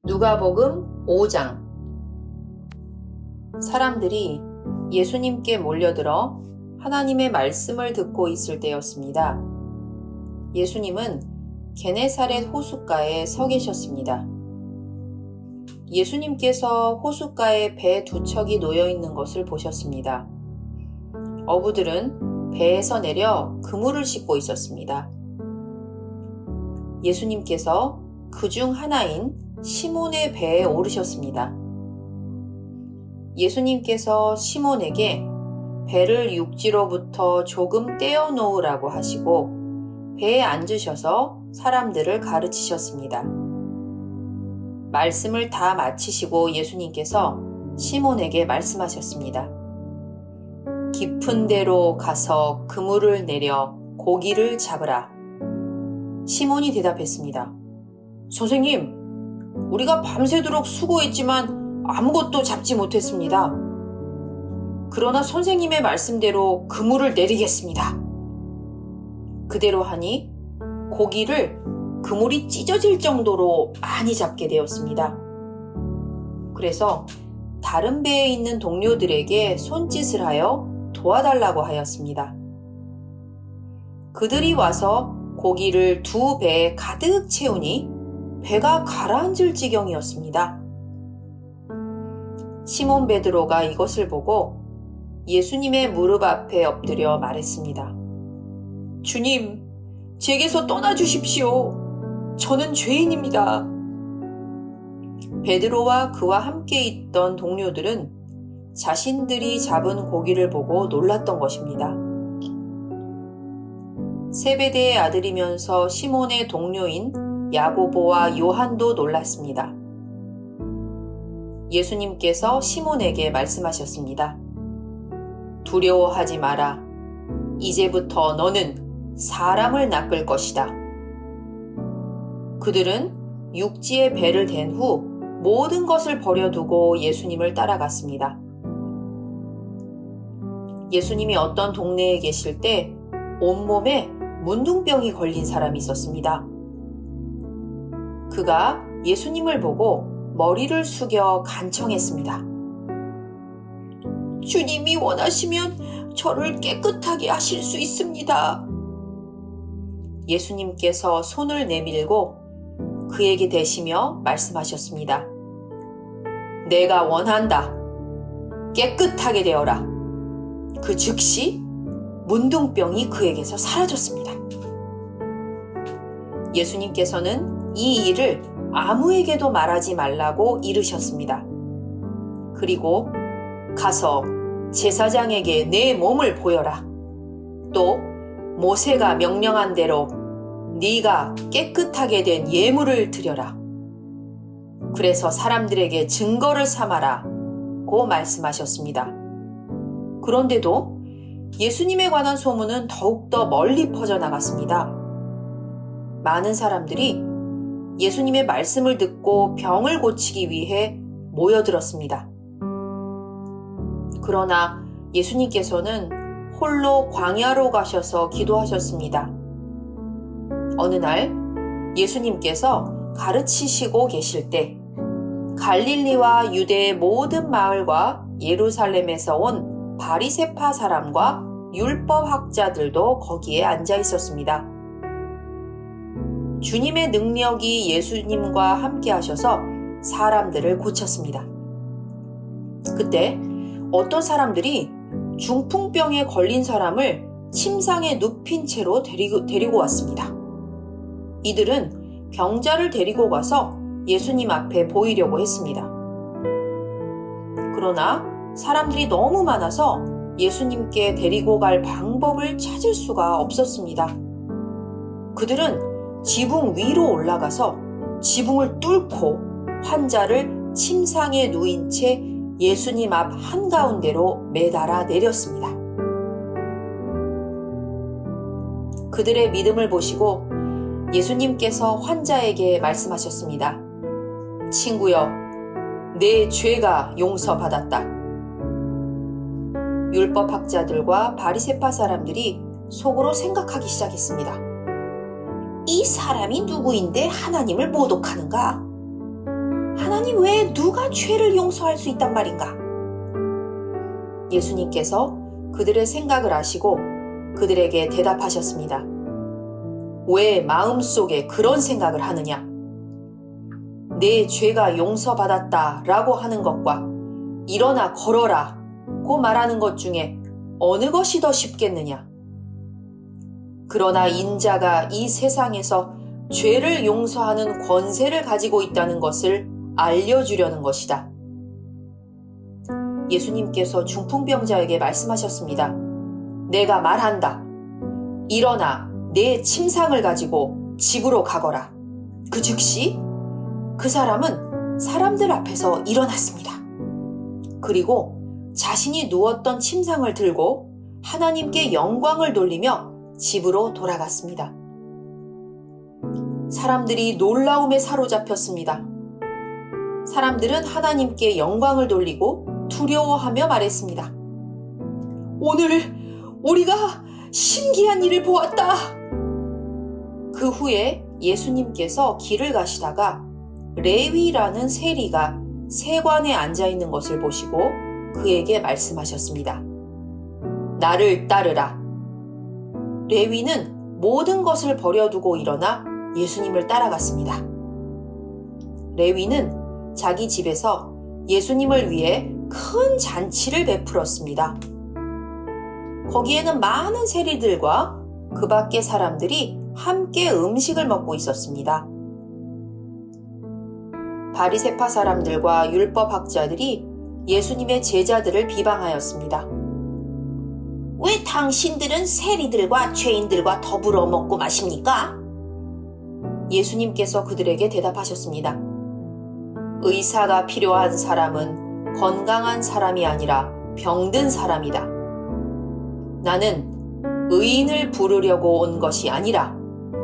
누가복음 5장. 사람들이 예수님께 몰려들어 하나님의 말씀을 듣고 있을 때였습니다. 예수님은 게네사렛 호숫가에 서 계셨습니다. 예수님께서 호숫가에 배 두 척이 놓여 있는 것을 보셨습니다. 어부들은 배에서 내려 그물을 싣고 있었습니다. 예수님께서 그 중 하나인 시몬의 배에 오르셨습니다. 예수님께서 시몬에게 배를 육지로부터 조금 떼어 놓으라고 하시고 배에 앉으셔서 사람들을 가르치셨습니다. 말씀을 다 마치시고 예수님께서 시몬에게 말씀하셨습니다. 깊은 데로 가서 그물을 내려 고기를 잡으라. 시몬이 대답했습니다. 선생님, 우리가 밤새도록 수고했지만 아무것도 잡지 못했습니다. 그러나 선생님의 말씀대로 그물을 내리겠습니다. 그대로 하니 고기를 그물이 찢어질 정도로 많이 잡게 되었습니다. 그래서 다른 배에 있는 동료들에게 손짓을 하여 도와달라고 하였습니다. 그들이 와서 고기를 두 배에 가득 채우니 배가 가라앉을 지경이었습니다. 시몬 베드로가 이것을 보고 예수님의 무릎 앞에 엎드려 말했습니다. 주님, 제게서 떠나주십시오. 저는 죄인입니다. 베드로와 그와 함께 있던 동료들은 자신들이 잡은 고기를 보고 놀랐던 것입니다. 세베대의 아들이면서 시몬의 동료인 야고보와 요한도 놀랐습니다. 예수님께서 시몬에게 말씀하셨습니다. 두려워하지 마라. 이제부터 너는 사람을 낚을 것이다. 그들은 육지에 배를 댄 후 모든 것을 버려두고 예수님을 따라갔습니다. 예수님이 어떤 동네에 계실 때 온몸에 문둥병이 걸린 사람이 있었습니다. 그가 예수님을 보고 머리를 숙여 간청했습니다. 주님이 원하시면 저를 깨끗하게 하실 수 있습니다. 예수님께서 손을 내밀고 그에게 대시며 말씀하셨습니다. 내가 원한다. 깨끗하게 되어라. 그 즉시 문둥병이 그에게서 사라졌습니다. 예수님께서는 이 일을 아무에게도 말하지 말라고 이르셨습니다. 그리고 가서 제사장에게 내 몸을 보여라. 또 모세가 명령한 대로 네가 깨끗하게 된 예물을 드려라. 그래서 사람들에게 증거를 삼아라고 말씀하셨습니다. 그런데도 예수님에 관한 소문은 더욱더 멀리 퍼져나갔습니다. 많은 사람들이 예수님의 말씀을 듣고 병을 고치기 위해 모여들었습니다. 그러나 예수님께서는 홀로 광야로 가셔서 기도하셨습니다. 어느 날 예수님께서 가르치시고 계실 때 갈릴리와 유대의 모든 마을과 예루살렘에서 온 바리새파 사람과 율법학자들도 거기에 앉아 있었습니다. 주님의 능력이 예수님과 함께 하셔서 사람들을 고쳤습니다. 그때 어떤 사람들이 중풍병에 걸린 사람을 침상에 눕힌 채로 데리고 왔습니다. 이들은 병자를 데리고 가서 예수님 앞에 보이려고 했습니다. 그러나 사람들이 너무 많아서 예수님께 데리고 갈 방법을 찾을 수가 없었습니다. 그들은 지붕 위로 올라가서 지붕을 뚫고 환자를 침상에 누인 채 예수님 앞 한가운데로 매달아 내렸습니다. 그들의 믿음을 보시고 예수님께서 환자에게 말씀하셨습니다. 친구여, 내 죄가 용서받았다. 율법학자들과 바리새파 사람들이 속으로 생각하기 시작했습니다. 이 사람이 누구인데 하나님을 모독하는가? 하나님 외에 누가 죄를 용서할 수 있단 말인가? 예수님께서 그들의 생각을 아시고 그들에게 대답하셨습니다. 왜 마음속에 그런 생각을 하느냐? 내 죄가 용서받았다 라고 하는 것과 일어나 걸어라 고 말하는 것 중에 어느 것이 더 쉽겠느냐? 그러나 인자가 이 세상에서 죄를 용서하는 권세를 가지고 있다는 것을 알려주려는 것이다. 예수님께서 중풍병자에게 말씀하셨습니다. 내가 말한다. 일어나 내 침상을 가지고 집으로 가거라. 그 즉시 그 사람은 사람들 앞에서 일어났습니다. 그리고 자신이 누웠던 침상을 들고 하나님께 영광을 돌리며 집으로 돌아갔습니다. 사람들이 놀라움에 사로잡혔습니다. 사람들은 하나님께 영광을 돌리고 두려워하며 말했습니다. 오늘 우리가 신기한 일을 보았다. 그 후에 예수님께서 길을 가시다가 레위라는 세리가 세관에 앉아있는 것을 보시고 그에게 말씀하셨습니다. 나를 따르라. 레위는 모든 것을 버려두고 일어나 예수님을 따라갔습니다. 레위는 자기 집에서 예수님을 위해 큰 잔치를 베풀었습니다. 거기에는 많은 세리들과 그 밖의 사람들이 함께 음식을 먹고 있었습니다. 바리새파 사람들과 율법학자들이 예수님의 제자들을 비방하였습니다. 왜 당신들은 세리들과 죄인들과 더불어 먹고 마십니까? 예수님께서 그들에게 대답하셨습니다. 의사가 필요한 사람은 건강한 사람이 아니라 병든 사람이다. 나는 의인을 부르려고 온 것이 아니라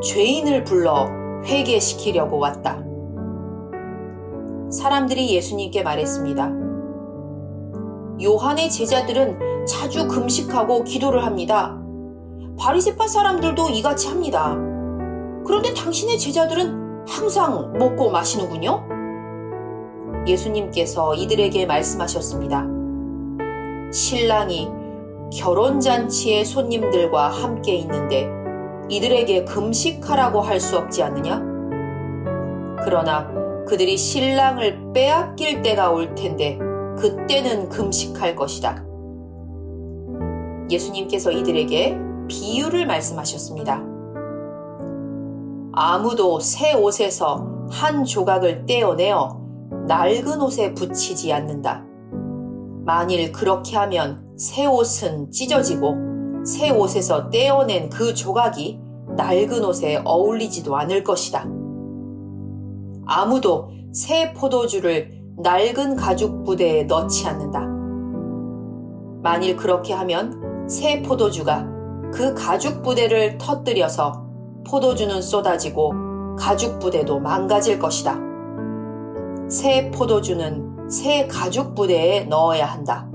죄인을 불러 회개시키려고 왔다. 사람들이 예수님께 말했습니다. 요한의 제자들은 자주 금식하고 기도를 합니다. 바리새파 사람들도 이같이 합니다. 그런데 당신의 제자들은 항상 먹고 마시는군요? 예수님께서 이들에게 말씀하셨습니다. 신랑이 결혼잔치의 손님들과 함께 있는데 이들에게 금식하라고 할 수 없지 않느냐? 그러나 그들이 신랑을 빼앗길 때가 올 텐데 그때는 금식할 것이다. 예수님께서 이들에게 비유를 말씀하셨습니다. 아무도 새 옷에서 한 조각을 떼어내어 낡은 옷에 붙이지 않는다. 만일 그렇게 하면 새 옷은 찢어지고 새 옷에서 떼어낸 그 조각이 낡은 옷에 어울리지도 않을 것이다. 아무도 새 포도주를 낡은 가죽 부대에 넣지 않는다. 만일 그렇게 하면 새 포도주가 그 가죽 부대를 터뜨려서 포도주는 쏟아지고 가죽 부대도 망가질 것이다. 새 포도주는 새 가죽 부대에 넣어야 한다.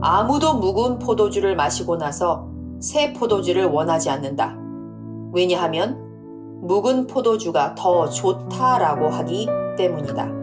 아무도 묵은 포도주를 마시고 나서 새 포도주를 원하지 않는다. 왜냐하면 묵은 포도주가 더 좋다라고 하기 때문이다.